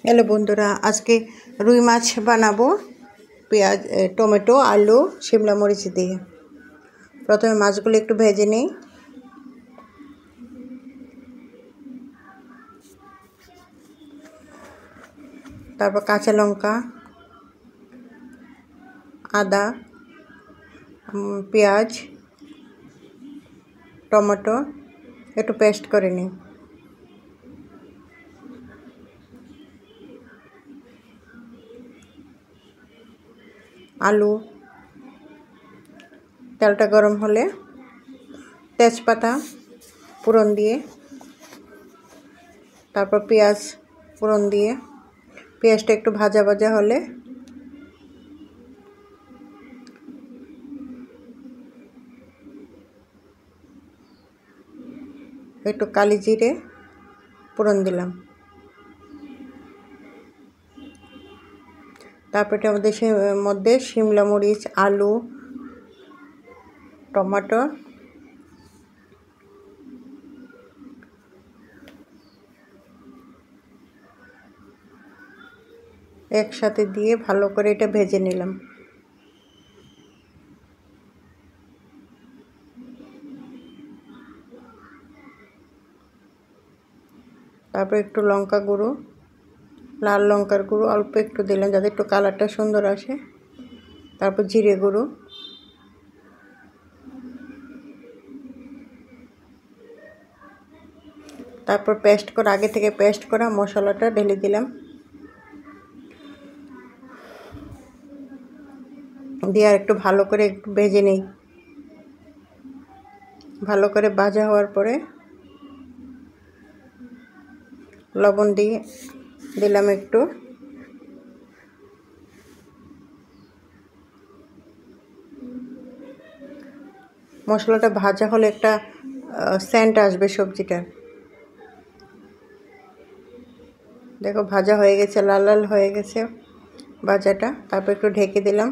Hello বন্ধুরা, আজকে রুই মাছ বানাবো পেঁয়াজ, টমেটো, আলু, শিমলা মরিচ দিয়ে। প্রথমে মাছগুলো একটু ভেজে নিই। তারপর কাঁচা লঙ্কা, আদা, পেঁয়াজ, টমেটো একটু পেস্ট করে নিই। আলু, তেলটা গরম হলে তেজপাতা ফোড়ন দিয়ে, তারপর পেঁয়াজ ফোড়ন দিয়ে, পেঁয়াজটা একটু ভাজা ভাজা হলে একটু কালি জিরে ফোড়ন দিলাম। তারপর এটার মধ্যে শিমলা মরিচ, আলু, টমেটো একসাথে দিয়ে ভালো করে এটা ভেজে নিলাম। তারপর একটু লঙ্কা গুঁড়ো, লাল লঙ্কার গুঁড়ো অল্প একটু দিলাম যাতে একটু কালারটা সুন্দর আসে। তারপর জিরে গুঁড়ো, তারপর আগে থেকে পেস্ট করা মশলাটা ঢেলে দিলাম। দিয়ে আর একটু ভালো করে একটু ভেজে নেই। ভালো করে ভাজা হওয়ার পরে লবণ দিয়ে দিলাম একটু। মশলাটা ভাজা হলে একটা সেন্ট আসবে সবজিটার। দেখো ভাজা হয়ে গেছে, লাল লাল হয়ে গেছে ভাজাটা। তারপর একটু ঢেকে দিলাম।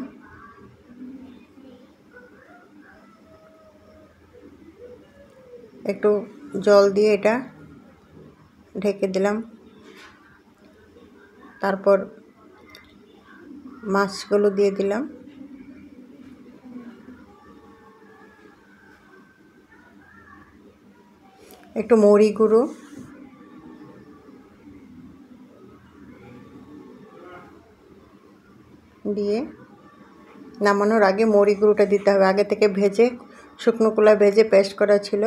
একটু জল দিয়ে এটা ঢেকে দিলাম। তারপর মাছগুলো দিয়ে দিলাম। একটু মৌরি গুঁড়ো দিয়ে নামানোর আগে মৌরি গুঁড়োটা দিতে হবে। আগে থেকে ভেজে শুকনো কলা ভেজে পেস্ট করা ছিল।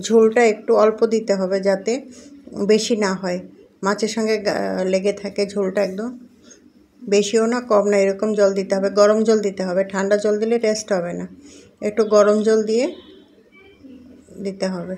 ঝোলটা একটু অল্প দিতে হবে যাতে বেশি না হয়, মাছের সঙ্গে লেগে থাকে ঝোলটা। একদম বেশিও না কম না, এরকম জল দিতে হবে। গরম জল দিতে হবে, ঠান্ডা জল দিলে টেস্ট হবে না। একটু গরম জল দিয়ে দিতে হবে।